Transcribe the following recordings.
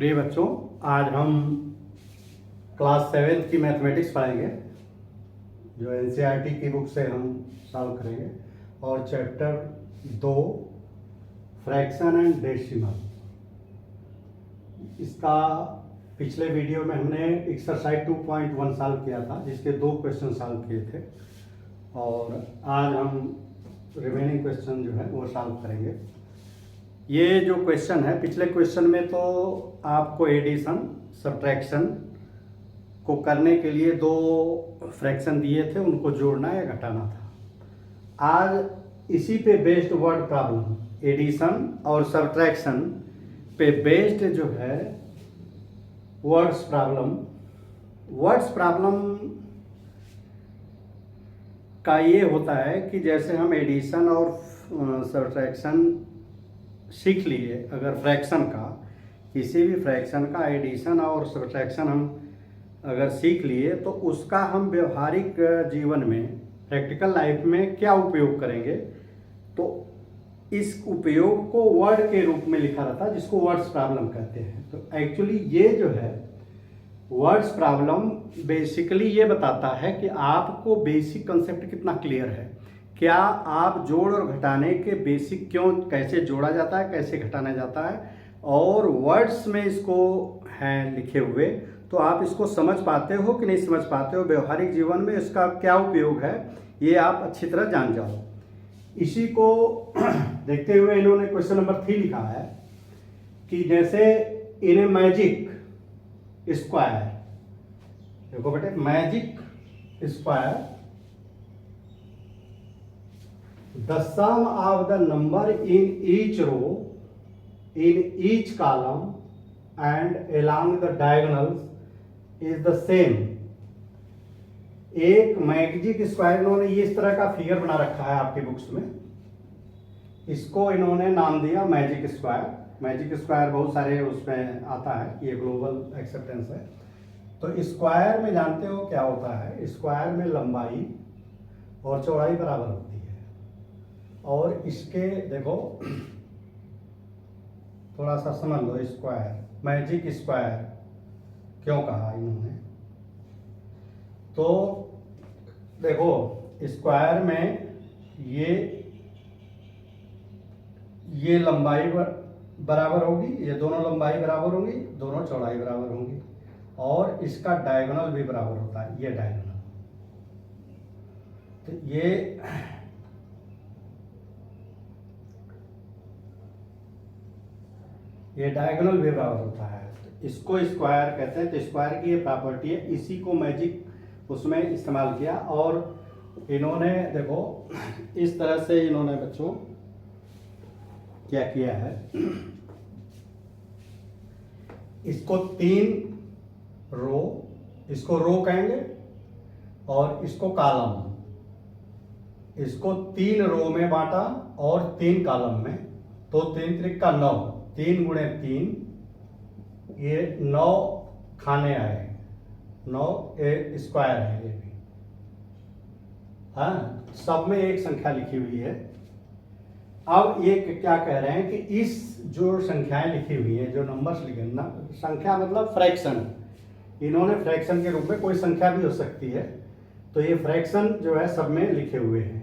प्रिय बच्चों, आज हम क्लास 7 की मैथमेटिक्स पढ़ेंगे जो एनसीईआरटी की बुक से हम सॉल्व करेंगे। और चैप्टर 2 फ्रैक्शन एंड डेसिमल, इसका पिछले वीडियो में हमने एक्सरसाइज 2.1 सॉल्व किया था, जिसके 2 क्वेश्चन सॉल्व किए थे। और आज हम रिमेनिंग क्वेश्चन जो है वो सॉल्व करेंगे। ये जो क्वेश्चन है, पिछले क्वेश्चन में तो आपको एडिशन सब्ट्रैक्शन को करने के लिए 2 फ्रैक्शन दिए थे, उनको जोड़ना या घटाना था। आज इसी पे बेस्ड वर्ड प्रॉब्लम, एडिशन और सब्ट्रैक्शन पे बेस्ड जो है वर्ड्स प्रॉब्लम का ये होता है कि जैसे हम एडिशन और सब्ट्रैक्शन सीख लिए, अगर फ्रैक्शन का, किसी भी फ्रैक्शन का एडिशन और सब्ट्रैक्शन हम अगर सीख लिए तो उसका हम व्यवहारिक जीवन में, प्रैक्टिकल लाइफ में क्या उपयोग करेंगे, तो इस उपयोग को वर्ड के रूप में लिखा रहता है, जिसको वर्ड्स प्रॉब्लम कहते हैं। तो एक्चुअली ये जो है वर्ड्स प्रॉब्लम बेसिकली ये बताता है कि आपको बेसिक कंसेप्ट कितना क्लियर है, क्या आप जोड़ और घटाने के बेसिक कैसे जोड़ा जाता है, कैसे घटाना जाता है, और वर्ड्स में इसको हैं लिखे हुए, तो आप इसको समझ पाते हो कि नहीं समझ पाते हो, व्यवहारिक जीवन में इसका क्या उपयोग है, ये आप अच्छी तरह जान जाओ। इसी को देखते हुए इन्होंने क्वेश्चन नंबर 3 लिखा है कि जैसे इन ए मैजिक स्क्वायर, देखो बेटे, magic square the sum of the number in each row, in each column and along the diagonals is the same। एक मैजिक स्क्वायर इन्होंने ये इस तरह का फिगर बना रखा है आपकी बुक्स में, इसको इन्होंने नाम दिया मैजिक स्क्वायर। मैजिक स्क्वायर बहुत सारे उसमें आता है, ये ग्लोबल एक्सेप्टेंस है। तो स्क्वायर में जानते हो क्या होता है, स्क्वायर में लंबाई और चौड़ाई बराबर होती है। और इसके देखो थोड़ा सा समझ लो, स्क्वायर, मैजिक स्क्वायर क्यों कहा इन्होंने, तो देखो स्क्वायर में ये लंबाई बराबर होगी, ये दोनों लंबाई बराबर होंगी, दोनों चौड़ाई बराबर होंगी, और इसका डायगोनल भी बराबर होता है, ये डायगोनल। तो ये डायगोनल भी बराबर होता है, तो इसको स्क्वायर कहते हैं। तो स्क्वायर की ये प्रॉपर्टी है, इसी को मैजिक उसमें इस्तेमाल किया। और इन्होंने देखो इस तरह से इन्होंने बच्चों क्या किया है, इसको 3 रो, इसको रो कहेंगे, और इसको कॉलम, इसको 3 रो में बांटा और 3 कॉलम में, तो 3 त्रिक का 9, 3 गुणे 3, ये 9 खाने आए, 9 स्क्वायर है ये भी। हाँ, सब में एक संख्या लिखी हुई है। अब ये क्या कह रहे हैं कि इस जो संख्याएं लिखी हुई है, जो नंबर्स लिखे ना, संख्या मतलब फ्रैक्शन, इन्होंने फ्रैक्शन के रूप में कोई संख्या भी हो सकती है, तो ये फ्रैक्शन जो है सब में लिखे हुए हैं।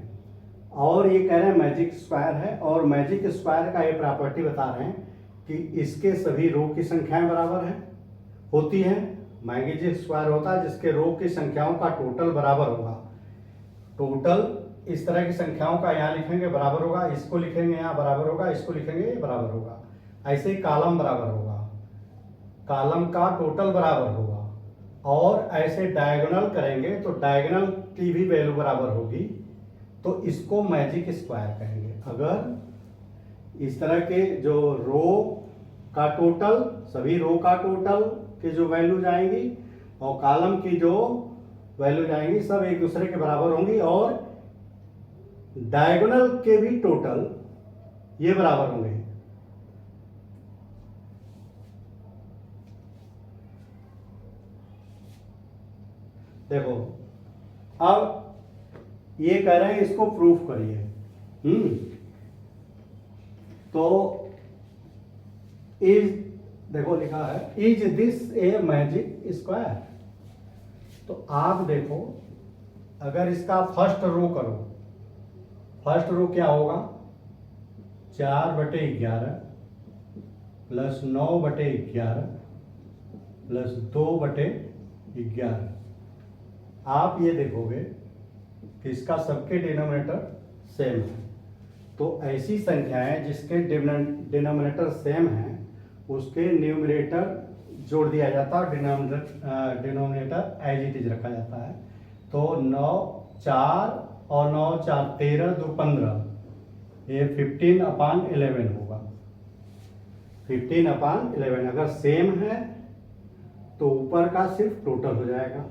और ये कह रहे हैं मैजिक स्क्वायर है, और मैजिक स्क्वायर का ये प्रॉपर्टी बता रहे हैं कि इसके सभी रो की संख्याएं बराबर होती हैं। मैजिक स्क्वायर होता है जिसके रो की संख्याओं का टोटल बराबर होगा। टोटल इस तरह की संख्याओं का यहाँ लिखेंगे बराबर होगा, इसको लिखेंगे यहाँ बराबर होगा, इसको लिखेंगे ये बराबर होगा। ऐसे ही कॉलम बराबर होगा, कॉलम का टोटल बराबर होगा। और ऐसे डायगोनल करेंगे तो डायगोनल की भी वैल्यू बराबर होगी, तो इसको मैजिक स्क्वायर कहेंगे। अगर इस तरह के जो रो का टोटल, सभी रो का टोटल की जो वैल्यू जाएंगी और कॉलम की जो वैल्यू जाएंगी, सब एक दूसरे के बराबर होंगी, और डायगोनल के भी टोटल ये बराबर होंगे। देखो अब ये कह रहे हैं इसको प्रूफ करिए। तो इज देखो लिखा है is this a magic square. तो आप देखो अगर इसका फर्स्ट रो करो, फर्स्ट रो क्या होगा, 4/11 प्लस 9/11 प्लस 2/11। आप ये देखोगे कि इसका सबके डिनोमिनेटर सेम है। तो ऐसी संख्याएं जिसके डिनोमिनेटर सेम हैं उसके न्यूमरेटर जोड़ दिया जाता है और डिनोमिनेटर एज इट इज रखा जाता है। तो 9 4 और 9 4 13 2 15, ये 15/11 होगा। 15/11 अगर सेम है तो ऊपर का सिर्फ टोटल हो जाएगा।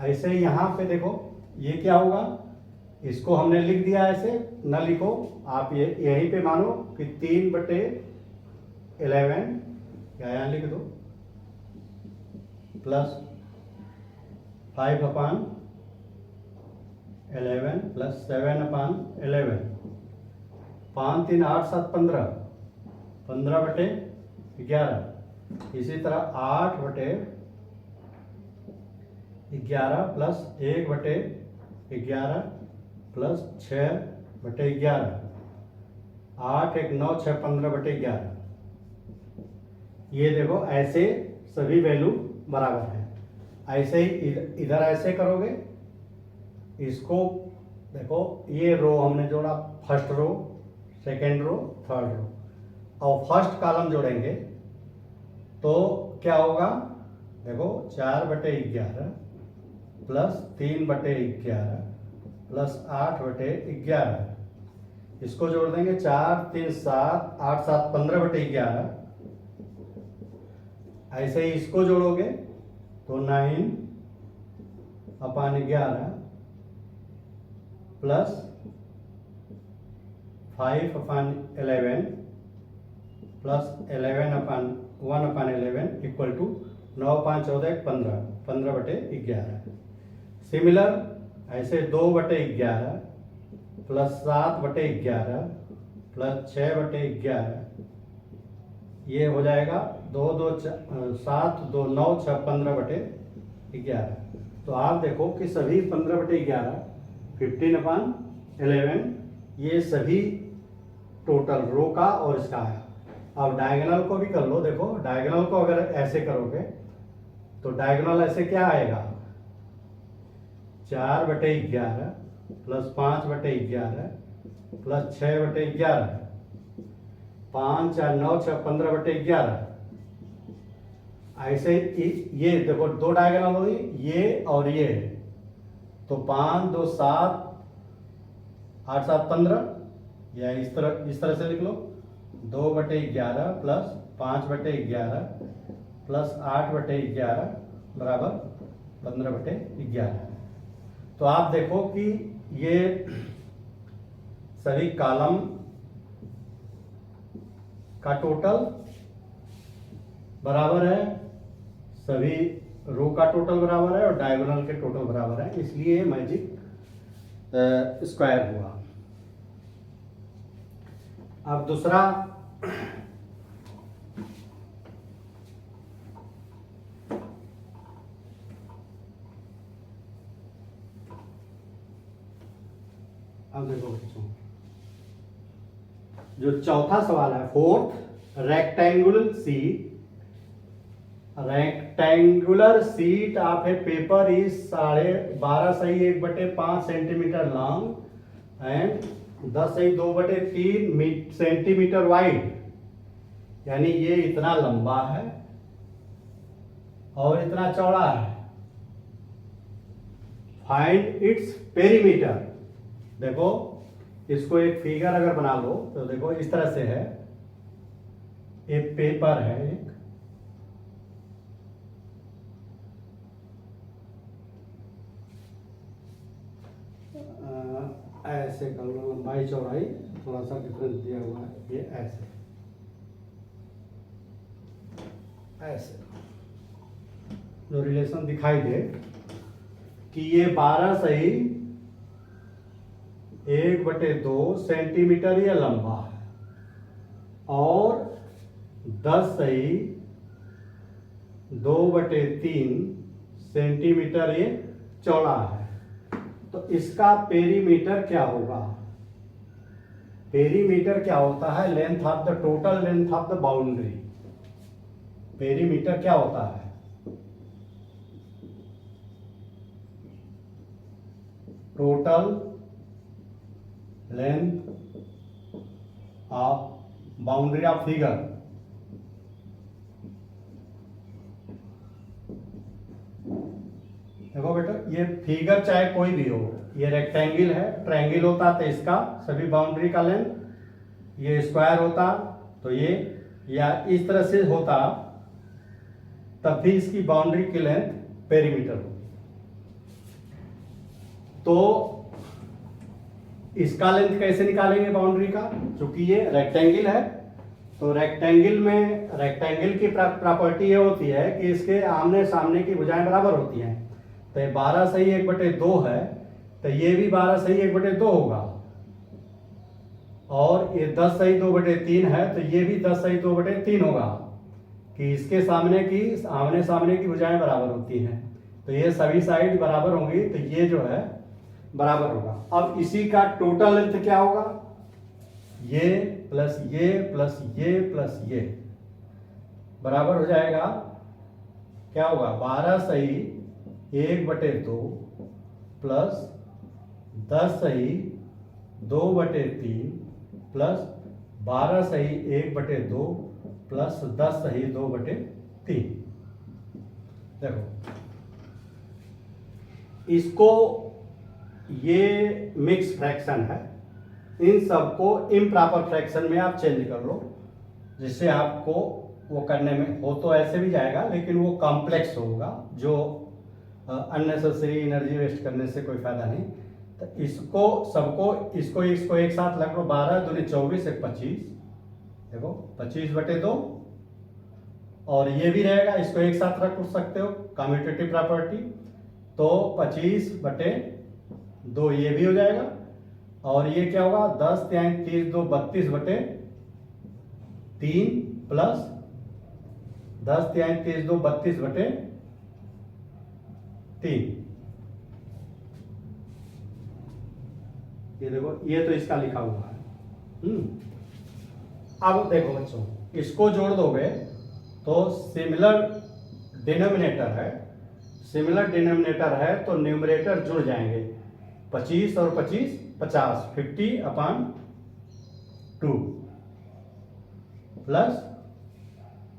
ऐसे यहाँ पे देखो ये क्या होगा, इसको हमने लिख दिया ऐसे, न लिखो आप, ये यहीं पे मानो कि 3/11 या यहाँ लिख दो प्लस 5/11 प्लस 7/11, 5 3 8 7 15, 15/11। इसी तरह 8/11 प्लस 1/11 प्लस 6/11, 8 1 9 6 15/11। ये देखो ऐसे सभी वैल्यू बराबर है। ऐसे ही इधर ऐसे करोगे, इसको देखो ये रो हमने जोड़ा, first row, second row, third row, और फर्स्ट कॉलम जोड़ेंगे तो क्या होगा, देखो 4/11 प्लस 3/11 प्लस 8/11, इसको जोड़ देंगे 4 3 7 8 7 15/11। ऐसे ही इसको जोड़ोगे तो 9/11 plus 5/11 plus 1/11 equal to 9 5 14 15, 15/11। Similar ऐसे 2/11 प्लस 7/11 प्लस 6/11, ये हो जाएगा 2 2 7 2 9 6 15/11। तो आप देखो कि सभी 15/11, 15/11 ये सभी टोटल रो का और इसका है। अब डायगोनल को भी कर लो, देखो डायगोनल को अगर ऐसे करोगे तो डायगोनल ऐसे क्या आएगा, 4/11 प्लस 5/11 प्लस 6/11, 5 4 9 6 15/11। ऐसे ये देखो दो डायगोनल हुई, ये और ये, तो 5 2 7 8 7 15, या इस तरह से लिख लो, 2/11 प्लस 5/11 प्लस 8/11 बराबर 15/11। तो आप देखो कि ये सभी कॉलम का टोटल बराबर है, सभी रो का टोटल बराबर है और डायगोनल के टोटल बराबर है, इसलिए मैजिक स्क्वायर हुआ। अब दूसरा अब देखो बच्चों, जो चौथा सवाल है, fourth, rectangular sheet of A paper is 12.5 सही 1/5 सेंटीमीटर लॉन्ग एंड 10 सही 2/3 सेंटीमीटर वाइड, यानी ये इतना लंबा है और इतना चौड़ा है। Find its perimeter. देखो इसको एक फिगर अगर बना लो तो देखो इस तरह से है, एक पेपर है, एक ऐसे कर लो, लंबाई चौड़ाई थोड़ा सा डिफरेंस दिया हुआ है, ये ऐसे ऐसे जो रिलेशन दिखाई दे कि ये 12 सही 1/2 सेंटीमीटर ये लंबा है और 10 सही 2/3 सेंटीमीटर ये चौड़ा है। तो इसका पेरीमीटर क्या होगा? पेरीमीटर क्या होता है? Length of the total length of the boundary. Perimeter क्या होता है? Total length of boundary of figure. देखो बेटा, ये फिगर चाहे कोई भी हो, ये रेक्टेंगल है, ट्रायंगल होता तो इसका सभी बाउंड्री का लेंथ, ये स्क्वायर होता तो ये, या इस तरह से होता तब भी इसकी बाउंड्री की लेंथ पेरीमीटर होती। तो इसका लेंथ कैसे निकालेंगे बाउंड्री का? क्योंकि ये रेक्टेंगल है, तो रेक्टेंगल में रेक्टेंगल की प्रॉपर्टी ये होती है कि इसके आमने सामने की भुजाएं बराबर होती हैं। तो ये 12 सही 1/2 है, तो ये भी 12 सही 1/2 होगा, और ये 10 सही 2/3 है, तो ये भी 10 सही 2/3 होगा, कि इसके आमने सामने की भुजाएं बराबर होती हैं। तो ये सभी साइड बराबर होंगी, तो ये जो है बराबर होगा। अब इसी का टोटल लेंथ क्या होगा? ये प्लस ये प्लस ये प्लस ये बराबर हो जाएगा, क्या होगा? 12 सही 1/2 प्लस 10 सही 2/3 प्लस 12 सही 1/2 प्लस 10 सही 2/3। देखो, इसको, ये मिक्स फ्रैक्शन है, इन सबको इम्प्रॉपर फ्रैक्शन में आप चेंज कर लो, जिससे आपको वो करने में हो तो ऐसे भी जाएगा, लेकिन वो कॉम्प्लेक्स होगा, जो अननेसेसरी एनर्जी वेस्ट करने से कोई फायदा नहीं। तो इसको एक साथ लग लो, 12 दूनी 24 1 25, देखो 25/2, और ये भी रहेगा, इसको एक साथ रख सकते हो, कम्यूटेटिव प्रॉपर्टी, तो 25/2 ये भी हो जाएगा, और ये क्या होगा? 10 3 30 2 32/3 प्लस 10 3 30 2 32/3। ये देखो, ये तो इसका लिखा हुआ है। अब देखो बच्चों, इसको जोड़ दोगे तो सिमिलर डिनोमिनेटर है, तो न्यूमरेटर जुड़ जाएंगे, 25 और 25 50, 50/2 प्लस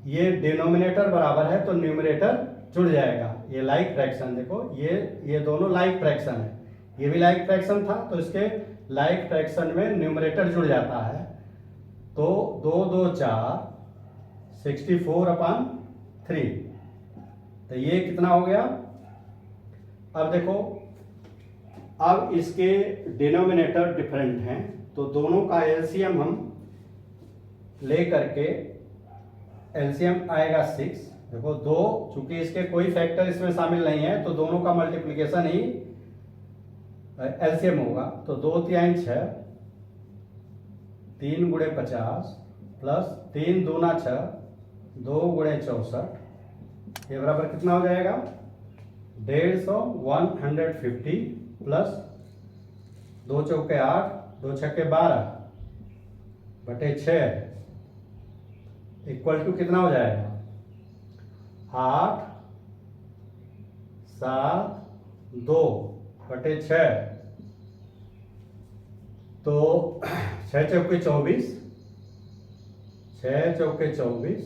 ये डिनोमिनेटर बराबर है, तो न्यूमरेटर जुड़ जाएगा। ये लाइक फ्रैक्शन, देखो ये दोनों लाइक फ्रैक्शन है, ये भी लाइक फ्रैक्शन था, तो इसके लाइक फ्रैक्शन में न्यूमरेटर जुड़ जाता है, तो 2 2 4 64/3। तो ये कितना हो गया? अब देखो, अब इसके डिनोमिनेटर डिफरेंट हैं, तो दोनों का एलसीएम हम ले करके, एलसीएम आएगा 6। देखो 2, चूंकि इसके कोई फैक्टर इसमें शामिल नहीं है, तो दोनों का मल्टीप्लिकेशन ही एलसीएम होगा, तो 2 3 6, 3 × 50 प्लस 3 दूना 6, 2 × 64, ये बराबर कितना हो जाएगा? 150 प्लस 2 चौके 8 2 छक्के 12/6 इक्वल टू कितना हो जाएगा? 8 7 2/6। तो 6 चौके 24, 6 चौके 24,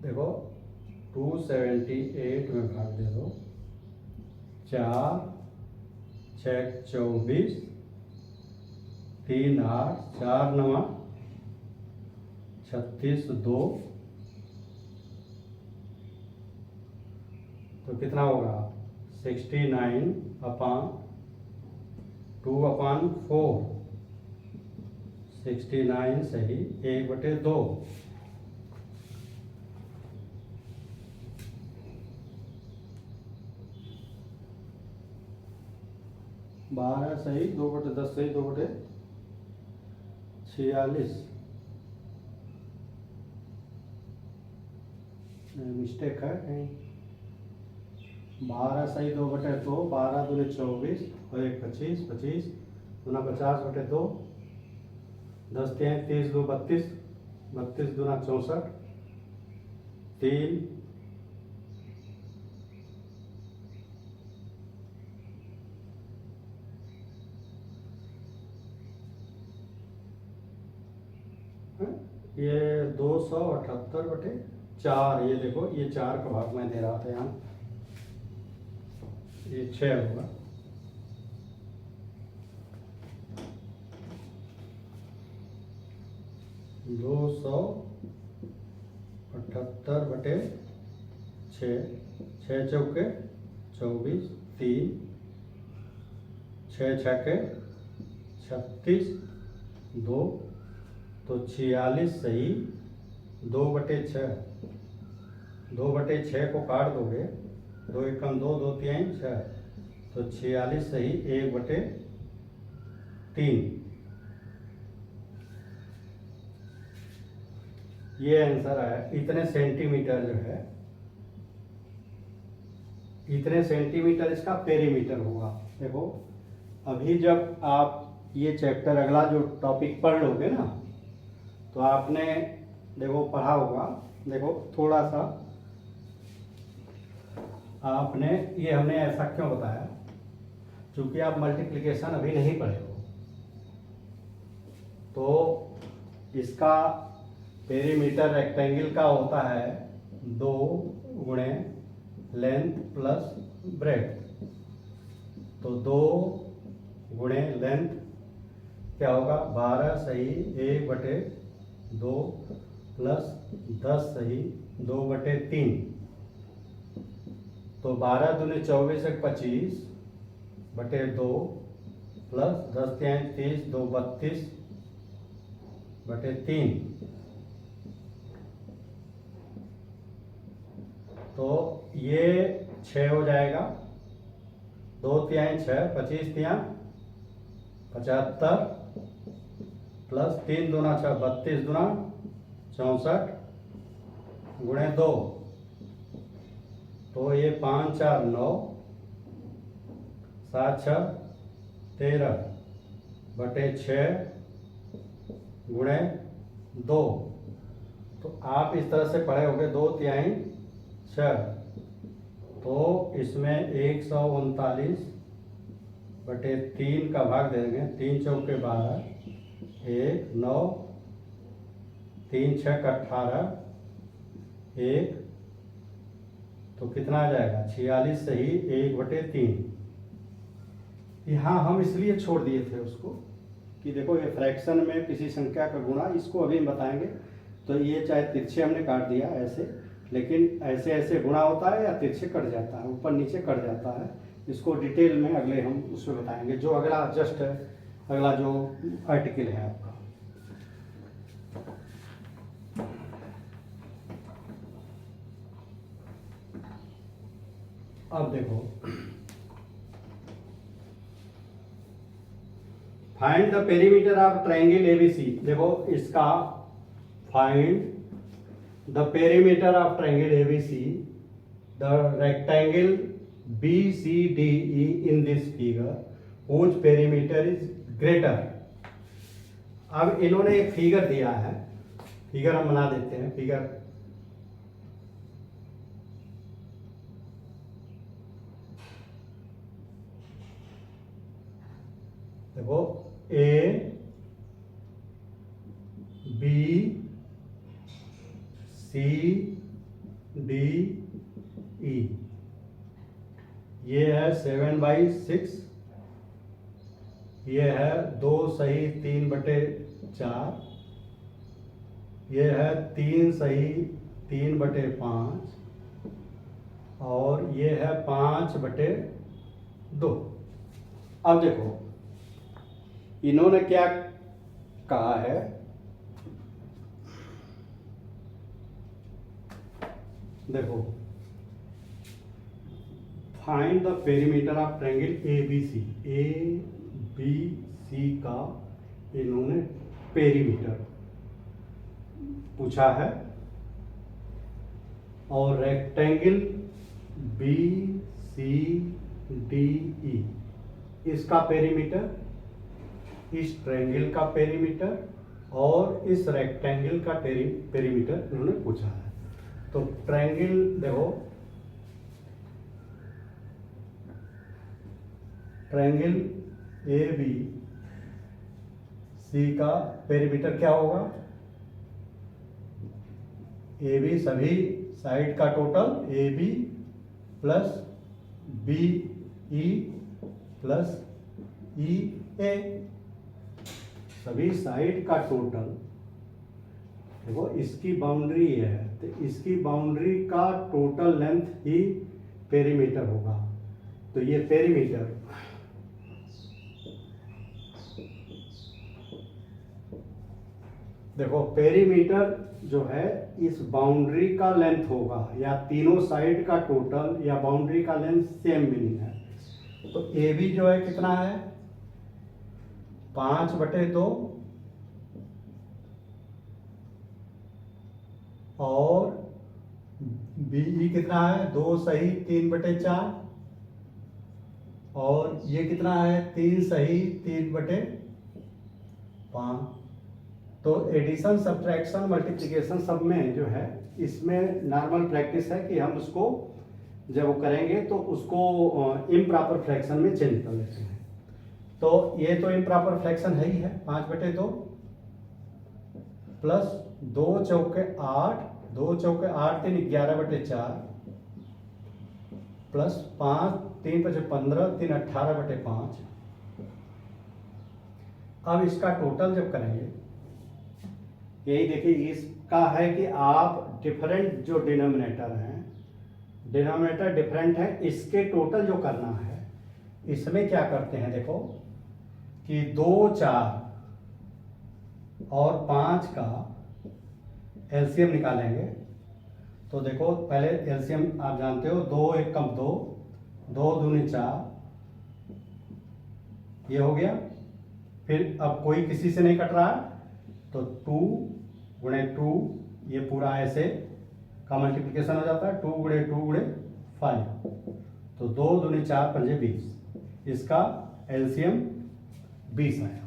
देखो 278 में भाग दे दो, 4 6 24, 3 8 4 9 36 2, तो कितना होगा? 69/2/4, 69 सही 1/2। 12 सही 2/10 सही 2/46। मिस्टेक है कहीं। 12 सही 2/2, 12 दूनी 24 और 1 25, 25 दूना 50/2, 10 3 30 2 32, 32 दूना 64, 3 ये 278/4, ये देखो ये 4 का भाग मैं दे रहा था यहाँ, ये 6 होगा। दो 278/6, 6 चौके 24, 3 6 छक्के 36, 2 तो 46 सही 2/6, 2/6 को काट दोगे, 2 एकम 2, 2 3 6, तो 46 सही 1/3, ये आंसर है। इतने सेंटीमीटर जो है, इतने सेंटीमीटर इसका पेरीमीटर होगा। देखो अभी जब आप ये चैप्टर अगला जो टॉपिक पढ़ लोगे ना, तो आपने देखो पढ़ा होगा, देखो थोड़ा सा आपने, ये हमने ऐसा क्यों बताया, क्योंकि आप मल्टीप्लिकेशन अभी नहीं पढ़े हो, तो इसका पेरीमीटर रेक्टेंगल का होता है 2 गुणे लेंथ प्लस ब्रेड्थ, तो 2 गुणे लेंथ क्या होगा 12 सही 1/2 प्लस 10 सही 2/3, तो 12 दूनी 24 1 25/2 प्लस 10 3 30 2 32/3, तो ये 6 हो जाएगा, 2 3 6 25 3 75 प्लस 3 दूना 6 32 दूना 64 गुणे 2, तो ये 5 4 9 7 6 13/6 गुणे 2, तो आप इस तरह से पढ़े होंगे 2 3 6, तो इसमें 139/3 का भाग देंगे, 3 चौके 12, 1 9 3 6 18, 1 तो कितना आ जाएगा 46 सही 1/3। यहाँ हम इसलिए छोड़ दिए थे उसको कि देखो ये फ्रैक्शन में किसी संख्या का गुणा, इसको अभी हम बताएंगे, तो ये चाहे तिरछे हमने काट दिया ऐसे, लेकिन ऐसे ऐसे गुणा होता है या तिरछे कट जाता है, ऊपर नीचे कट जाता है, इसको डिटेल में अगले हम उसमें बताएंगे, जो अगला जस्ट अगला जो आर्टिकल है आपका। अब देखो find the perimeter of triangle ABC, देखो इसका find the perimeter of triangle ABC, the rectangle BCDE in this figure, whose perimeter is greater। अब इन्होंने एक फिगर दिया है, फिगर हम बना देते हैं, फिगर देखो A B C D E, ये है 7/6, ये है 2 सही 3/4, ये है 3 सही 3/5, और ये है 5/2। अब देखो इन्होंने क्या कहा है, देखो find the perimeter of triangle ABC, ABC का इन्होंने पेरीमीटर पूछा है। और rectangle B C D E, इसका पेरीमीटर, इस ट्रायंगल का पेरीमीटर और इस रेक्टेंगल का पेरीमीटर इन्होंने पूछा है। तो ट्रायंगल देखो, ट्रायंगल ए बी सी का पेरीमीटर क्या होगा? ए बी सभी साइड का total, A B plus B E plus E A, सभी साइड का टोटल। देखो इसकी बाउंड्री है तो इसकी बाउंड्री का टोटल लेंथ ही पेरीमीटर होगा। तो ये पेरीमीटर, देखो पेरीमीटर जो है इस बाउंड्री का लेंथ होगा, या तीनों साइड का टोटल या बाउंड्री का लेंथ सेम मीनिंग है। तो ए बी जो है कितना है? 5/2 और बीई कितना है? 2 सही 3/4 और ये कितना है? 3 सही 3/5। तो एडिशन, सब्ट्रैक्शन, मल्टीप्लिकेशन सब में जो है इसमें नॉर्मल प्रैक्टिस है कि हम उसको जब वो करेंगे तो उसको इम्प्रॉपर फ्रैक्शन में चेंज कर लेते हैं। तो ये तो इम्प्रॉपर फ्रैक्शन है ही है, 5/2 प्लस 2 चौके 8, 2 चौके 8 3 11/4 प्लस 5 3 5 15 3 18/5। अब इसका टोटल जब करेंगे, यही देखिए इसका है कि आप डिफरेंट जो डिनोमिनेटर हैं, डिनोमिनेटर डिफरेंट है, इसके टोटल जो करना है इसमें क्या करते हैं? देखो कि 2 4 और 5 का एलसीएम निकालेंगे। तो देखो पहले एलसीएम आप जानते हो, 2 1 कम 2, 2 दूनी 4, ये हो गया। फिर अब कोई किसी से नहीं कट रहा है तो 2 गुणे 2, ये पूरा ऐसे का मल्टीप्लिकेशन हो जाता है, 2 गुणे 2 गुणे 5। तो 2 दूनी 4 पंजे 20, इसका एलसीएम 20 आया।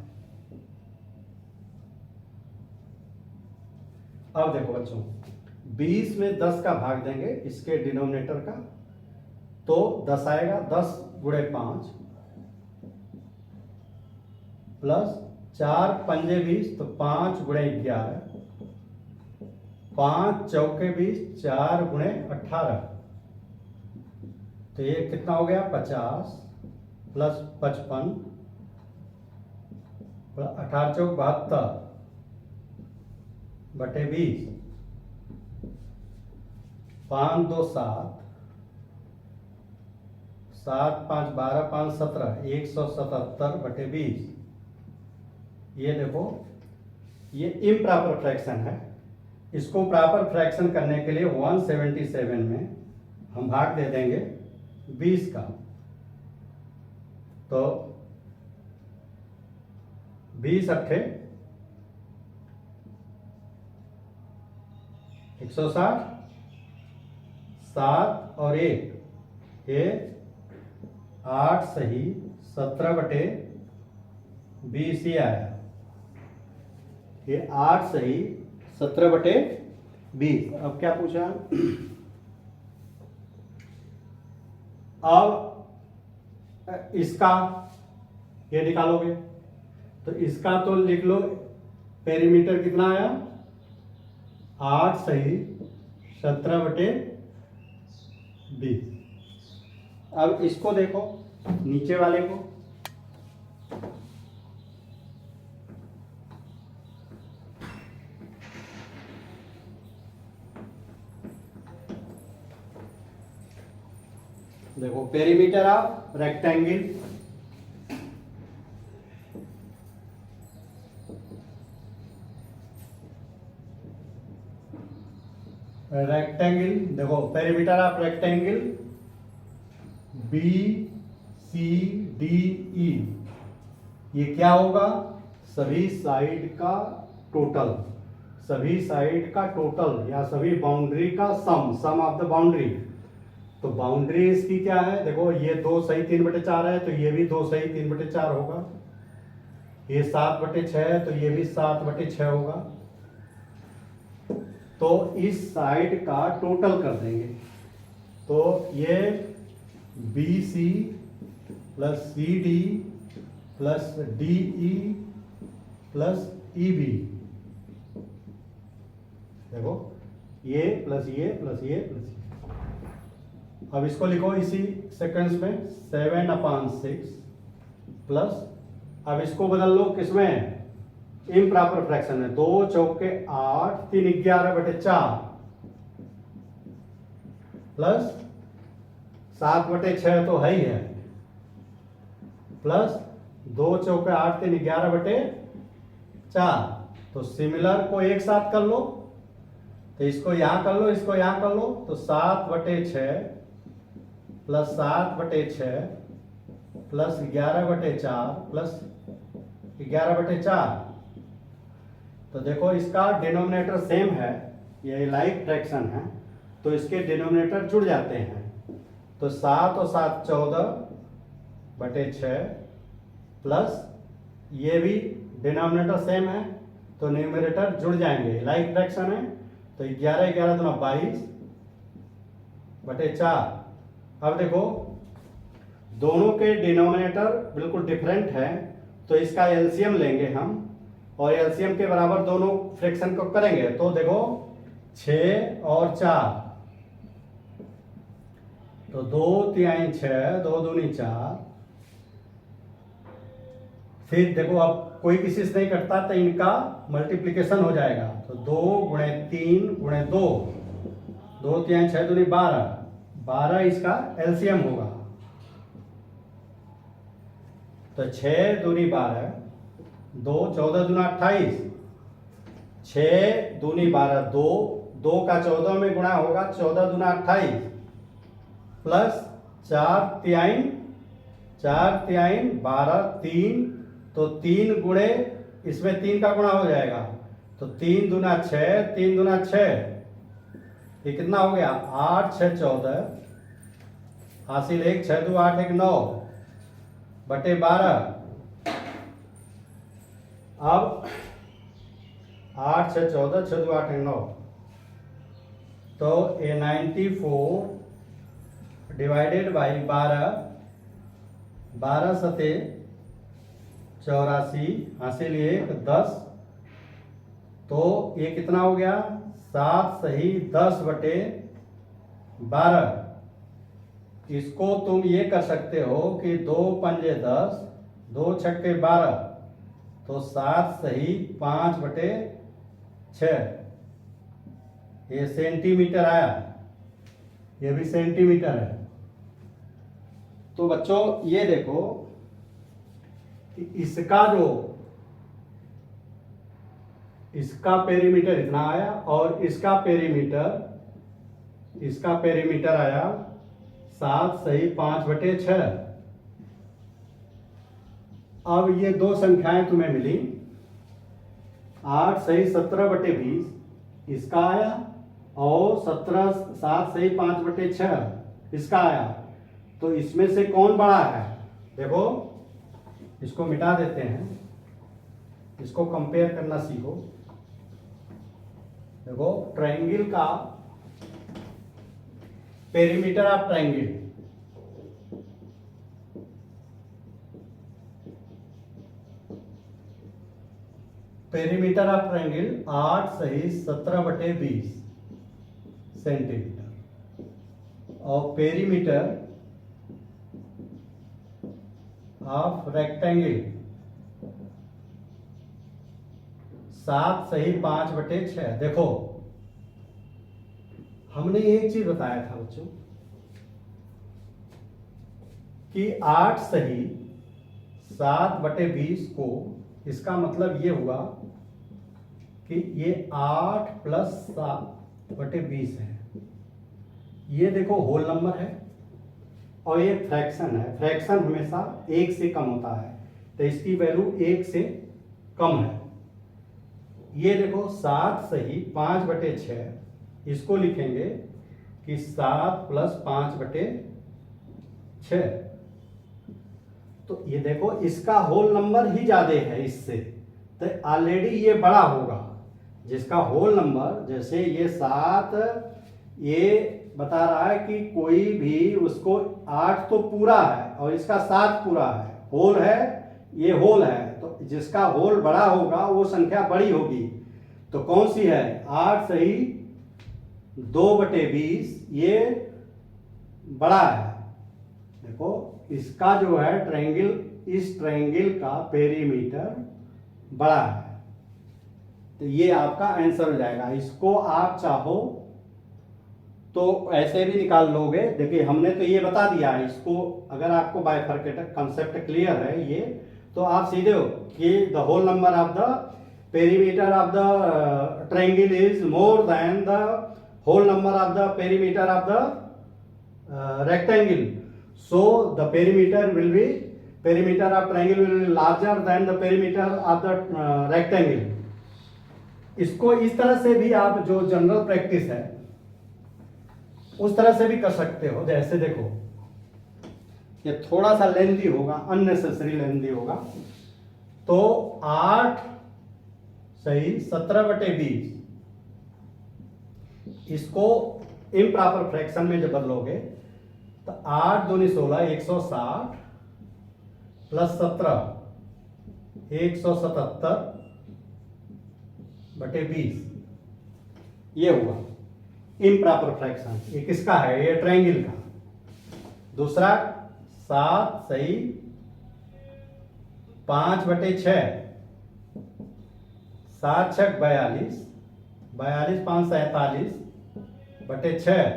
अब देखो बच्चों, 20 में 10 का भाग देंगे इसके डिनोमिनेटर का, तो 10 आएगा। 10 गुणे 5 प्लस 4 पंजे 20, तो 5 गुणे 11, 5 चौके 20, 4 गुणे 18, तो ये कितना हो गया? 50 प्लस 55 प्लस 18 चौक 72 बटे 20, 5 2 7, 7 5 12 5 17, 177 बटे 20। ये देखो ये इम्प्रॉपर फ्रैक्शन है। इसको प्रॉपर फ्रैक्शन करने के लिए 177 में हम भाग दे देंगे 20 का, तो 20 अट्ठे 160, 7 और 1, ये 8 सही 17/20 ही आया। ये 8 सही 17/20। अब क्या पूछा? अब इसका ये निकालोगे तो इसका तो लिख लो, पेरीमीटर कितना आया? 8 सही 17/20। अब इसको देखो, नीचे वाले को, देखो पेरीमीटर ऑफ रेक्टेंगल, रेक्टेंगल देखो perimeter of rectangle B C D E, ये क्या होगा? सभी साइड का टोटल, सभी साइड का टोटल या सभी बाउंड्री का सम ऑफ द बाउंड्री। तो बाउंड्री इसकी क्या है, देखो ये 2 सही 3/4 है, तो ये भी 2 सही 3/4 होगा। ये 7/6 है, तो ये भी 7/6 होगा। तो इस साइड का टोटल कर देंगे, तो ये BC plus CD plus DE plus EB, देखो ये प्लस ये प्लस ये प्लस ये। अब इसको लिखो इसी सेकेंड्स में 7/6 प्लस, अब इसको बदल लो किसमें, इम्प्रॉपर फ्रैक्शन में। 2 चौके 8, 3 11/4 प्लस 7/6 तो है ही है, प्लस 2 चौके 8, 3 11/4। तो सिमिलर को एक साथ कर लो, तो इसको यहां कर लो, इसको यहां कर लो, तो 7/6 प्लस 7/6 प्लस 11/4 प्लस 11/4। तो देखो इसका डिनोमिनेटर सेम है, ये लाइक फ्रैक्शन है, तो इसके डिनोमिनेटर जुड़ जाते हैं। तो 7 और 7 14/6 प्लस ये भी डिनोमिनेटर सेम है, तो न्यूमरेटर जुड़ जाएंगे, लाइक फ्रैक्शन है। तो 11 11 दूना 22/4। अब देखो दोनों के डिनोमिनेटर बिल्कुल डिफरेंट है, तो इसका एलसीएम लेंगे हम, और एलसीएम के बराबर दोनों फ्रैक्शन को करेंगे। तो देखो 6 और 4, तो 2 3 6, 2 दूनी 4। फिर देखो अब कोई किसी से नहीं कटता, तो इनका मल्टीप्लिकेशन हो जाएगा। तो 2 गुणे 3 गुणे 2, 2 3 6 दूनी 12, 12 इसका एलसीएम होगा। तो 6 दूनी 12, 2 14 दूना 28, 6 दूनी 12, 2 का 14 में गुणा होगा, 14 दूना 28 प्लस 4 3 12, 3, तो 3 गुणे इसमें 3 का गुणा हो जाएगा, तो 3 दूना 6, 3 दूना 6, ये कितना हो गया 8 6 14, हासिल 1, 6 2 8 1 9 बटे 12। अब 8 6 14, 6 2 8 1 9, तो ये 94 डिवाइडेड बाई 12, 12 सते 84, हासिल 1 10, तो ये कितना हो गया 7 सही 10/12। इसको तुम ये कर सकते हो कि 2 पंजे 10, 2 छक्के 12, तो 7 सही 5/6। ये सेंटीमीटर आया, ये भी सेंटीमीटर है। तो बच्चों ये देखो कि इसका पेरीमीटर इतना आया, और इसका पेरीमीटर आया 7 सही 5/6। अब ये दो संख्याएं तुम्हें मिली, 8 सही 17/20 इसका आया, और 7 सही 5/6 इसका आया। तो इसमें से कौन बड़ा है, देखो इसको मिटा देते हैं, इसको कंपेयर करना सीखो। देखो ट्रायंगल का perimeter of triangle, perimeter of triangle 8 सही 17/20 सेंटीमीटर, और पेरीमीटर ऑफ रेक्टेंगल 7 सही 5/6। देखो हमने एक चीज बताया था बच्चों कि 8 सही 7/20 को, इसका मतलब ये हुआ कि ये 8 प्लस 7/20 है। ये देखो होल नंबर है, और ये फ्रैक्शन है। फ्रैक्शन हमेशा 1 से कम होता है, तो इसकी वैल्यू 1 से कम है। ये देखो 7 सही 5/6, इसको लिखेंगे कि 7 + 5/6। तो ये देखो इसका होल नंबर ही ज्यादा है इससे, तो ऑलरेडी ये बड़ा होगा। जिसका होल नंबर, जैसे ये 7, ये बता रहा है कि कोई भी उसको 8 तो पूरा है और इसका 7 पूरा है, होल है, ये होल है, तो जिसका होल बड़ा होगा वो संख्या बड़ी होगी। तो कौन सी है? 8 सही 2/20, ये बड़ा है। देखो इसका जो है ट्रायंगल, इस ट्रायंगल का पेरीमीटर बड़ा है, तो ये आपका आंसर हो जाएगा। इसको आप चाहो तो ऐसे भी निकाल लोगे। देखिए हमने तो ये बता दिया है, इसको अगर आपको बाइफरकेट कंसेप्ट क्लियर है ये, तो आप सीधे हो कि the whole number of the perimeter of the triangle is more than the whole number of the perimeter of the rectangle, so the perimeter of triangle will be larger than the perimeter of the rectangle. इसको इस तरह से भी आप, जो general practice है उस तरह से भी कर सकते हो। जैसे देखो ये थोड़ा सा लेंथी होगा, अननेसेसरी लेंथी होगा, तो 8 सही 17/20, इसको इम्प्रॉपर फ्रैक्शन में जब बदलोगे तो 8 दूनी 16, 160 + 17 177/20, ये हुआ इम्प्रॉपर फ्रैक्शन। ये किसका है? ये ट्रायंगल का। दूसरा 7 सही 5/6, 7 × 6 42, 42 × 5 47/6,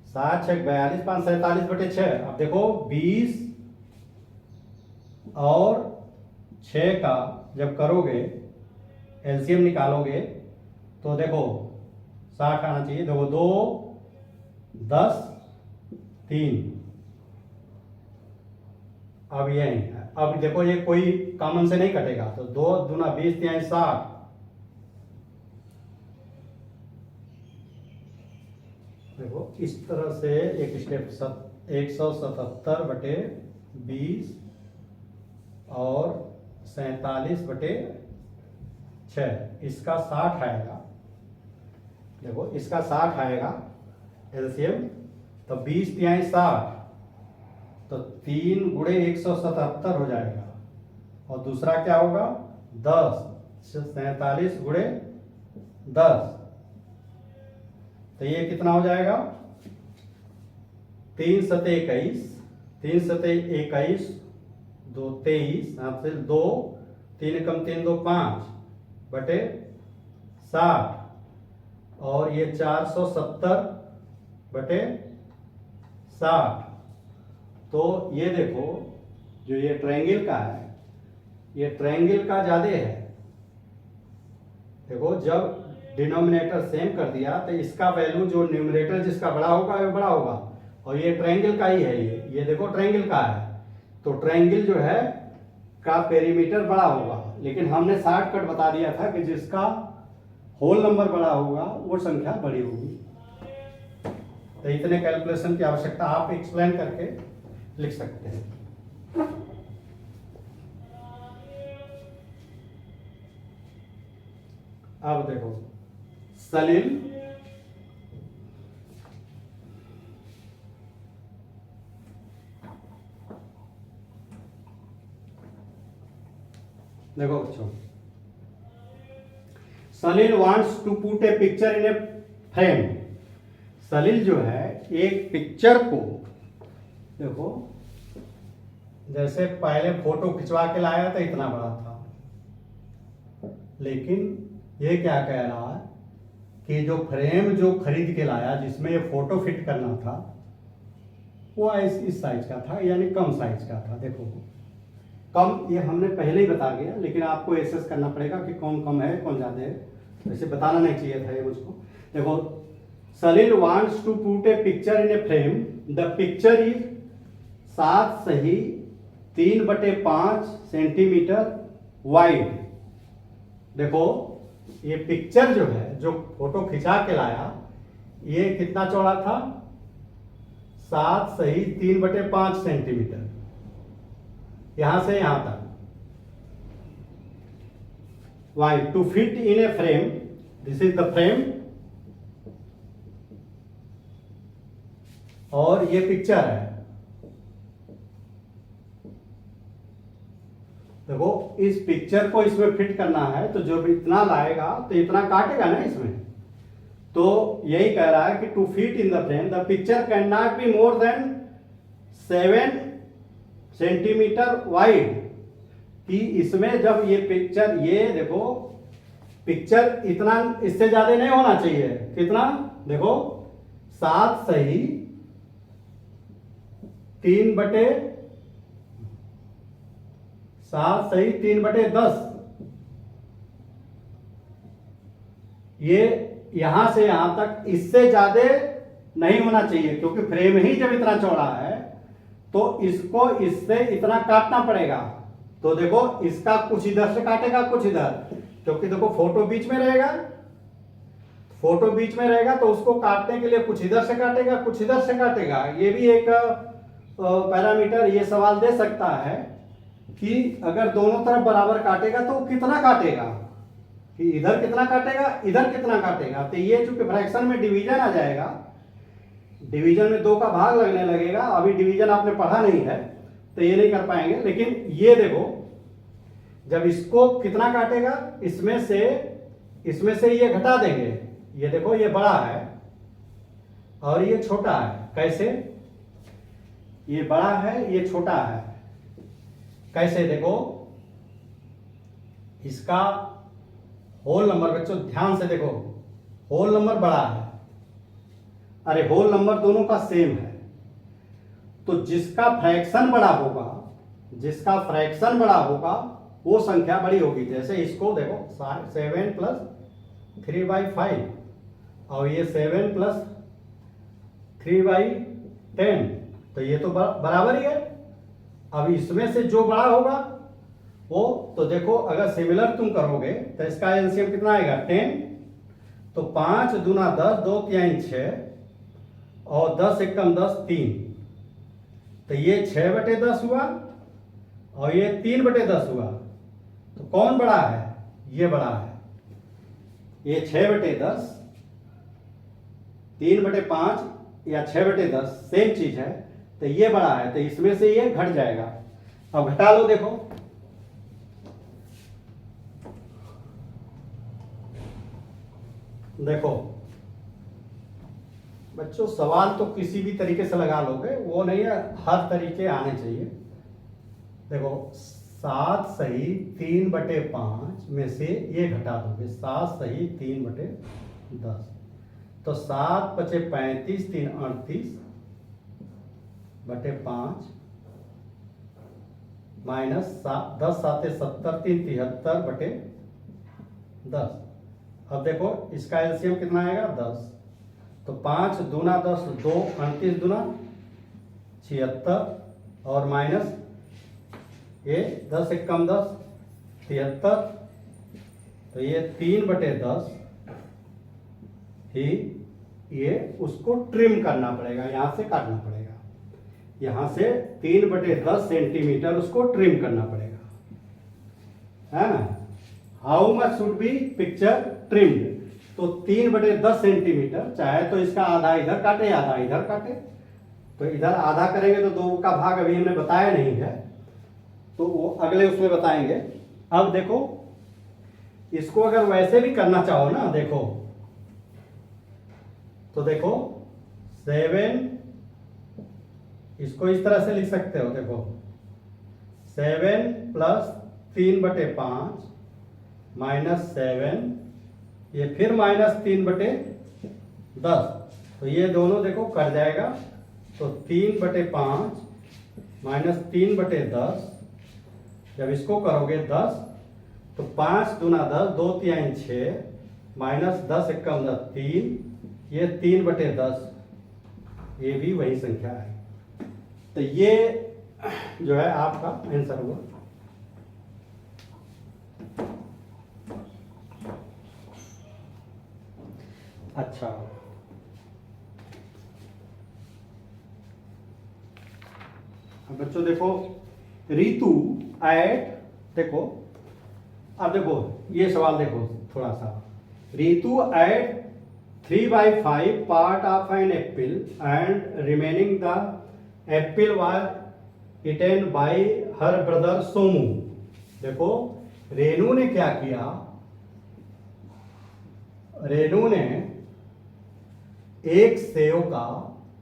7 × 6 42, 5 47/6। अब देखो 20 और 6 का जब करोगे, एलसीएम निकालोगे, तो देखो 60 आना चाहिए। देखो 2 10 3, अब ये है। अब देखो ये कोई कॉमन से नहीं कटेगा, तो 2 दूना 20, 3 60। देखो इस तरह से एक स्टेप 177/20 और 47/6, इसका 60 आएगा। देखो इसका 60 आएगा एलसीएम, तो 20 × 3 60, तो 3 × 177 हो जाएगा। और दूसरा क्या होगा? 10, 47 × 10, तो ये कितना हो जाएगा? 3 × 7 21, 3 × 7 21, 2 23, 2 3 × 3 2 5/60, और ये 470/60। तो ये देखो जो ये ट्रायंगल का है, ये ट्रायंगल का ज्यादा है। देखो जब डिनोमिनेटर सेम कर दिया तो इसका वैल्यू, जो न्यूमरेटर जिसका बड़ा होगा वो बड़ा होगा, और ये ट्रायंगल का ही है। ये देखो ट्रायंगल का है, तो ट्रायंगल जो है का पेरीमीटर बड़ा होगा। लेकिन हमने शॉर्टकट बता दिया था कि जिसका होल नंबर बड़ा होगा वो संख्या बड़ी होगी। तो इतने कैलकुलेशन की आवश्यकता आप एक्सप्लेन करके लिख सकते हैं। अब देखो सलील देखो बच्चों, Salil wants to put a picture in a frame. Salil जो है एक पिक्चर को, देखो जैसे पहले फोटो खिंचवा के लाया तो इतना बड़ा था, लेकिन ये क्या कह रहा है कि जो फ्रेम जो खरीद के लाया जिसमें ये फोटो फिट करना था वो इस साइज का था, यानी कम साइज का था। देखो कम, ये हमने पहले ही बता दिया, लेकिन आपको एसेस करना पड़ेगा कि कौन कम है कौन ज्यादा है, वैसे बताना नहीं चाहिए था ये मुझको। देखो Salil wants to put a picture in a frame, the picture is 7 सही 3/5 सेंटीमीटर वाइड देखो ये पिक्चर जो है, जो फोटो खिंचा के लाया, ये कितना चौड़ा था? 7 सही 3/5 सेंटीमीटर, यहां से यहां तक। Why to fit in a frame, this is the frame, और ये पिक्चर है। देखो इस पिक्चर को इसमें फिट करना है, तो जो भी इतना लाएगा तो इतना काटेगा ना इसमें। तो यही कह रहा है कि to fit in the frame the picture can not be more than 7 centimetre wide. कि इसमें जब ये पिक्चर, ये देखो पिक्चर इतना, इससे ज्यादा नहीं होना चाहिए। कितना? देखो 7 सही 3/10। ये यहां से यहां तक, इससे ज्यादा नहीं होना चाहिए, क्योंकि फ्रेम ही जब इतना चौड़ा है तो इसको इससे इतना काटना पड़ेगा। तो देखो इसका कुछ इधर से काटेगा, कुछ इधर, क्योंकि देखो फोटो बीच में रहेगा, फोटो बीच में रहेगा तो उसको काटने के लिए कुछ इधर से काटेगा, कुछ इधर से काटेगा। ये भी एक पैरामीटर ये सवाल दे सकता है कि अगर दोनों तरफ बराबर काटेगा तो कितना काटेगा, कि इधर कितना काटेगा, इधर कितना काटेगा। तो ये चूंकि फ्रैक्शन में डिवीजन आ जाएगा, डिवीजन में 2 का भाग लगने लगेगा। अभी डिवीजन आपने पढ़ा नहीं है तो ये नहीं कर पाएंगे। लेकिन ये देखो जब इसको कितना काटेगा, इसमें से ये घटा देंगे। ये देखो ये बड़ा है और ये छोटा है। कैसे? ये बड़ा है, ये छोटा है। कैसे? देखो इसका होल नंबर, बच्चों ध्यान से देखो, होल नंबर बड़ा है, अरे होल नंबर दोनों का सेम है। तो जिसका फ्रैक्शन बड़ा होगा, जिसका फ्रैक्शन बड़ा होगा वो संख्या बड़ी होगी। जैसे इसको देखो 7 + 3/5 और ये 7 + 3/10, तो ये तो बराबर ही है। अब इसमें से जो बड़ा होगा वो, तो देखो अगर सिमिलर तुम करोगे तो इसका एलसीएम कितना आएगा? 10। तो 5 दूना 10, 2 तिहाई 6 और 10 एकम 10, 3। तो ये 6/10 हुआ और ये 3/10 हुआ। तो कौन बड़ा है? ये बड़ा है। ये 6/10, 3/5 या 6/10 सेम चीज है, तो ये बड़ा है, तो इसमें से ये घट जाएगा। अब घटा लो, देखो देखो बच्चों सवाल तो किसी भी तरीके से लगा लोगे, वो नहीं है, हर तरीके आने चाहिए। देखो 7 सही 3/5 में से ये घटा दोगे, 7 सही 3/10, तो 7 × 5 = 35, 3 × 38 /5 माइनस 10 × 7 = 70, 3 × 73/10। अब देखो इसका एलसीएम कितना आएगा? 10। तो 5 दूना 10, 2 38 दूना 76 और माइनस ये 10 एकम 10, 73। तो ये 3/10 ही, ये उसको ट्रिम करना पड़ेगा, यहां से काटना पड़ेगा, यहां से 3/10 सेंटीमीटर उसको ट्रिम करना पड़ेगा, है ना। How much should be picture trimmed? तो 3/10 सेंटीमीटर, चाहे तो इसका आधा इधर काटे, आधा इधर काटे। तो इधर आधा करेंगे तो 2 का भाग अभी हमने बताया नहीं है, तो वो अगले उसमें बताएंगे। अब देखो इसको अगर वैसे भी करना चाहो ना, देखो तो देखो 7, इसको इस तरह से लिख सकते हो। देखो 7 + 3/5 -7, ये फिर -3/10, तो ये दोनों देखो कट जाएगा। तो 3/5 -3/10, जब इसको करोगे 10, तो 5 दूना 10, 2 तिहाई 6 माइनस 10 एकम 10, 3, ये 3/10, ये भी वही संख्या है। तो ये जो है आपका आंसर हुआ। अच्छा, अब बच्चों देखो, रितु एट, देखो अब देखो ये सवाल देखो थोड़ा सा, Ritu ate 3/5 part of an apple and remaining the apple was eaten by her brother Somu. देखो रेनू ने क्या किया, रेनू ने एक सेव का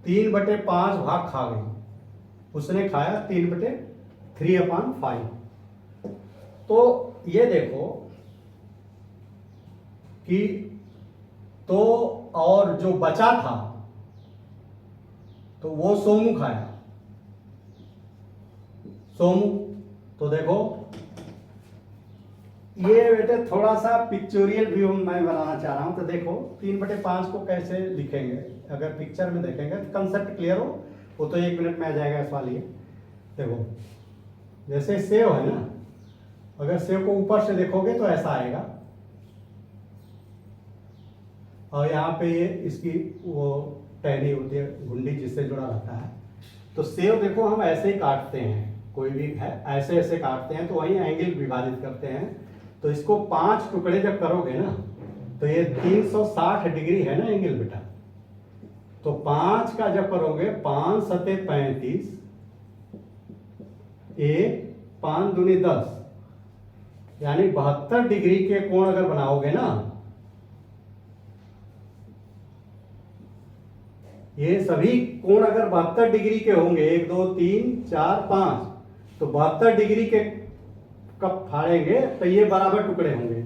3/5 भाग खा गई, उसने खाया 3/3/5। तो ये देखो कि तो और जो बचा था तो वो सोमू खाया, सोमू। तो देखो ये बेटे थोड़ा सा पिक्चोरियल व्यू मैं बनाना चाह रहा हूं। तो देखो 3/5 को कैसे लिखेंगे, अगर पिक्चर में देखेंगे तो कंसेप्ट क्लियर हो, वो तो 1 मिनट में आ जाएगा इस वाली। देखो जैसे सेव है ना, अगर सेव को ऊपर से देखोगे तो ऐसा आएगा, और यहाँ पे ये इसकी वो टहनी होती है, घुंडी जिससे जुड़ा रहता है। तो सेव देखो हम ऐसे ही काटते हैं, कोई भी है ऐसे ऐसे काटते हैं, तो वही एंगल विभाजित करते हैं। तो इसको 5 टुकड़े जब करोगे ना, तो ये 360 डिग्री है ना एंगल बेटा। तो 5 का जब करोगे, 5 सते 35, 5 दूनी 10, यानी 72 डिग्री के कोण अगर बनाओगे ना, ये सभी कोण अगर 72 डिग्री के होंगे, 1 2 3 4 5, तो 72 डिग्री के कब फाड़ेंगे तो ये बराबर टुकड़े होंगे।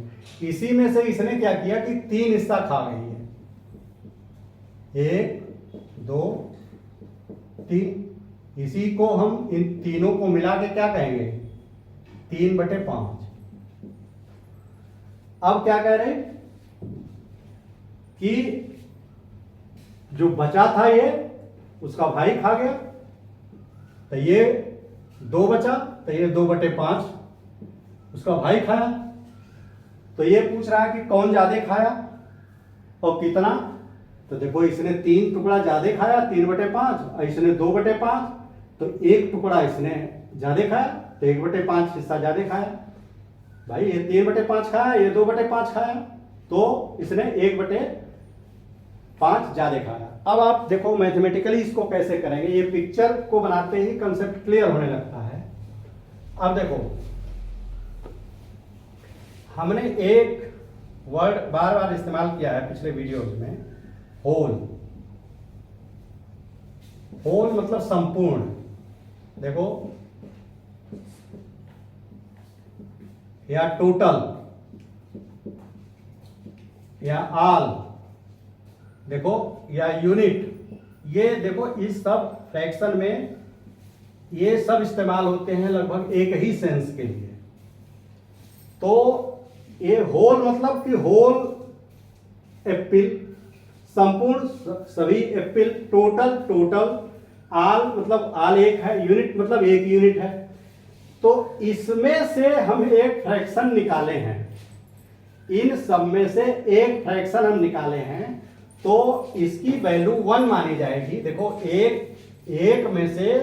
इसी में से इसने क्या किया कि 3 हिस्सा खा गई है, 1 2 3। इसी को हम इन तीनों को मिला के क्या कहेंगे, 3/5। अब क्या कह रहे कि जो बचा था ये उसका भाई खा गया, तो ये 2 बचा, तो ये 2/5 उसका भाई खाया। तो ये पूछ रहा है कि कौन ज्यादा खाया और कितना। तो देखो इसने 3 टुकड़ा ज्यादा खाया 3/5, और इसने 2/5, तो 1 टुकड़ा इसने ज्यादा खाया, तो 1/5 हिस्सा ज्यादा खाया। भाई ये 3/5 खाया, ये 2/5 खाया, तो इसने 1/5 ज्यादा खाया। अब आप देखो मैथमेटिकली इसको कैसे करेंगे, ये पिक्चर को बनाते ही कंसेप्ट क्लियर होने लगता है। अब देखो हमने एक वर्ड बार बार इस्तेमाल किया है पिछले वीडियोज में, होल। होल मतलब संपूर्ण। देखो या टोटल या ऑल, देखो या यूनिट। ये देखो इस सब फ्रैक्शन में ये सब इस्तेमाल होते हैं लगभग एक ही सेंस के लिए। तो ये होल मतलब कि होल एप्पल, संपूर्ण सभी एप्पल, टोटल टोटल, आल मतलब आल एक है, यूनिट मतलब एक यूनिट है। तो इसमें से हम एक फ्रैक्शन निकाले हैं, इन सब में से एक फ्रैक्शन हम निकाले हैं, तो इसकी वैल्यू 1 मानी जाएगी। देखो एक में से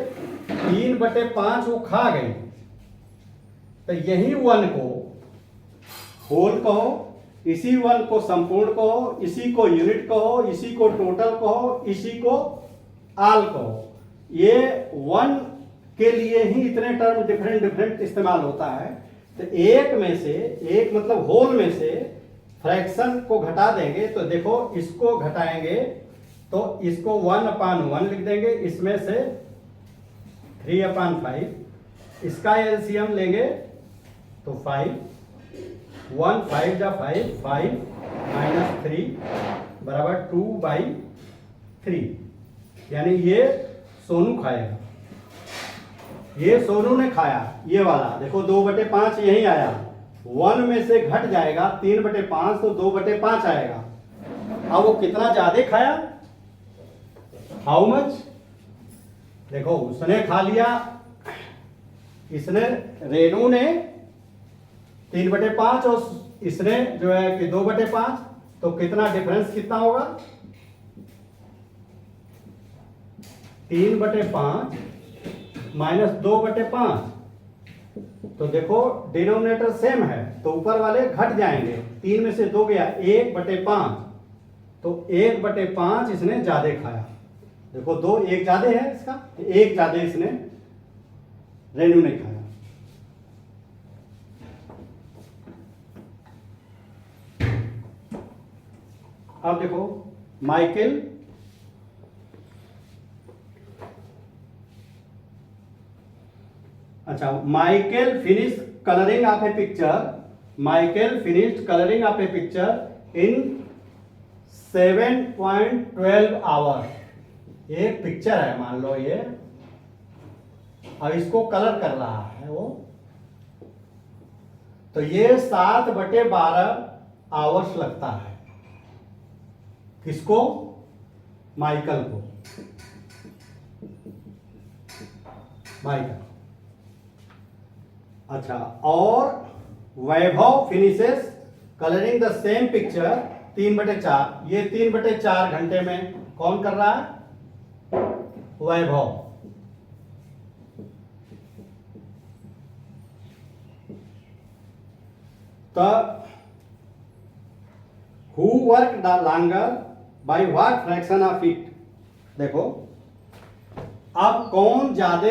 3/5 वो खा गई, तो यही 1 को होल कहो, इसी 1 को संपूर्ण कहो, इसी को यूनिट कहो, इसी को टोटल कहो, इसी को आल कहो। ये 1 के लिए ही इतने टर्म डिफरेंट इस्तेमाल होता है। तो एक में से, एक मतलब होल में से फ्रैक्शन को घटा देंगे, तो देखो इसको घटाएंगे तो इसको 1/1 लिख देंगे, इसमें से 3/5, इसका एलसीएम लेंगे तो 5, 1 5 जा 5, 5 - 3 बराबर 2/3, यानी ये सोनू खाएगा, ये सोनू ने खाया। ये वाला देखो 2/5 यही आया, 1 में से घट जाएगा 3/5, तो 2/5 आएगा। अब वो कितना ज्यादा खाया, हाउ मच। देखो उसने खा लिया, इसने रेनू ने 3/5 और इसने जो है कि 2/5, तो कितना डिफरेंस कितना होगा? 3/5 माइनस 2/5। तो देखो डिनोमिनेटर सेम है तो ऊपर वाले घट जाएंगे, 3 में से 2 गया, 1/5। तो 1/5 इसने ज्यादा खाया। देखो 2 1 ज्यादा है इसका, तो 1 ज्यादा इसने रेनू ने खाया। अब देखो Michael Michael finish colouring of a picture. Michael finished colouring of a picture in 7.12 hour. एक पिक्चर है मान लो ये, अब इसको कलर कर रहा है वो, तो ये 7/12 आवर्स लगता है। किसको? माइकल को। माइकल। अच्छा, और Vaibhav finishes colouring the same picture 3/4। ये 3/4 घंटे में कौन कर रहा है? वैभव। तो who work the longer by what fraction of it. देखो अब कौन ज्यादा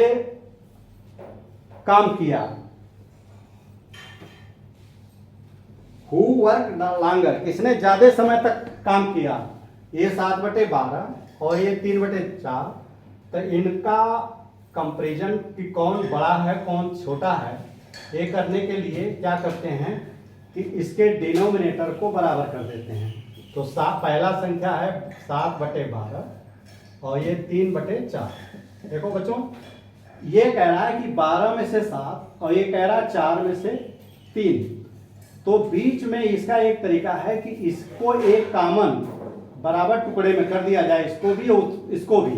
काम किया? हु वर्क द लॉन्गर, किसने ज्यादा समय तक काम किया? ये 7/12 और ये 3/4। तो इनका कंपैरिजन कि कौन बड़ा है कौन छोटा है, ये करने के लिए क्या करते हैं कि इसके डिनोमिनेटर को बराबर कर देते हैं। तो पहला संख्या है 7/12 और ये 3/4। देखो बच्चों, ये कह रहा है कि 12 में से 7 और ये कह रहा है 4 में से 3। तो बीच में इसका एक तरीका है कि इसको एक कॉमन बराबर टुकड़े में कर दिया जाए, इसको भी और इसको भी।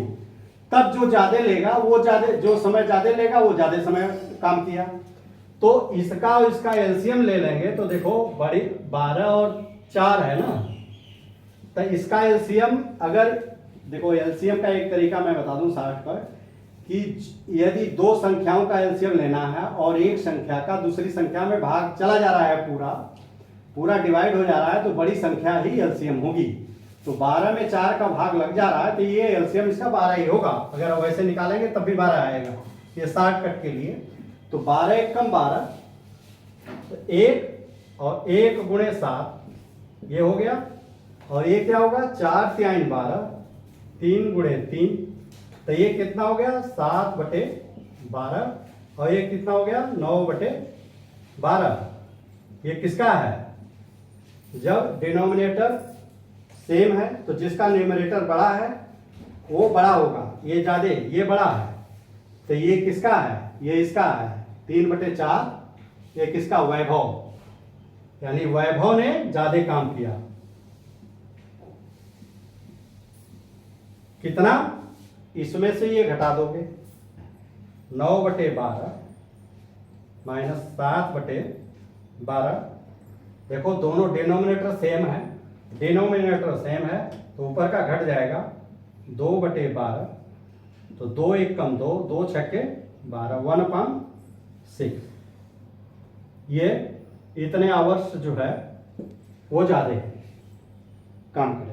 तब जो ज्यादा लेगा वो ज्यादा, जो समय ज्यादा लेगा वो ज्यादा समय काम किया। तो इसका और इसका एलसीएम ले लेंगे तो देखो बड़ी 12 और 4 है ना, तो इसका एलसीएम, अगर देखो एलसीएम का एक तरीका मैं बता दूं शॉर्ट पर, कि यदि दो संख्याओं का एलसीएम लेना है और एक संख्या का दूसरी संख्या में भाग चला जा रहा है, पूरा डिवाइड हो जा रहा है, तो बड़ी संख्या ही एलसीएम होगी। तो 12 में 4 का भाग लग जा रहा है तो ये एलसीएम इसका 12 ही होगा। अगर वैसे निकालेंगे तब भी 12 आएगा, ये शॉर्टकट के लिए। तो 12 × 12, तो 1 और 1 × 7 ये हो गया, और ये क्या होगा 4 × 3 12, 3 × 3, तो ये कितना हो गया 7/12, और ये कितना हो गया 9/12। ये किसका है? जब डिनोमिनेटर सेम है तो जिसका न्यूमरेटर बड़ा है वो बड़ा होगा, ये ज्यादा, ये बड़ा है, तो ये किसका है? ये इसका है 3/4। ये किसका? वैभव, यानी वैभव ने ज्यादा काम किया। कितना? इसमें से ये घटा दोगे 9/12 माइनस 7/12। देखो दोनों डिनोमिनेटर सेम है, तो ऊपर का घट जाएगा 2/12। तो 2 1 कम 2, 2 6 12, 1/6। ये इतने आवर्स जो है वो ज्यादा काम करेगा।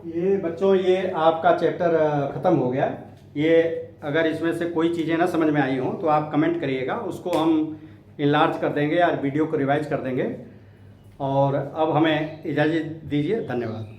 ये बच्चों, ये आपका चैप्टर ख़त्म हो गया। ये अगर इसमें से कोई चीज़ें ना समझ में आई हों तो आप कमेंट करिएगा, उसको हम इनलार्ज कर देंगे या वीडियो को रिवाइज कर देंगे। और अब हमें इजाज़त दीजिए, धन्यवाद।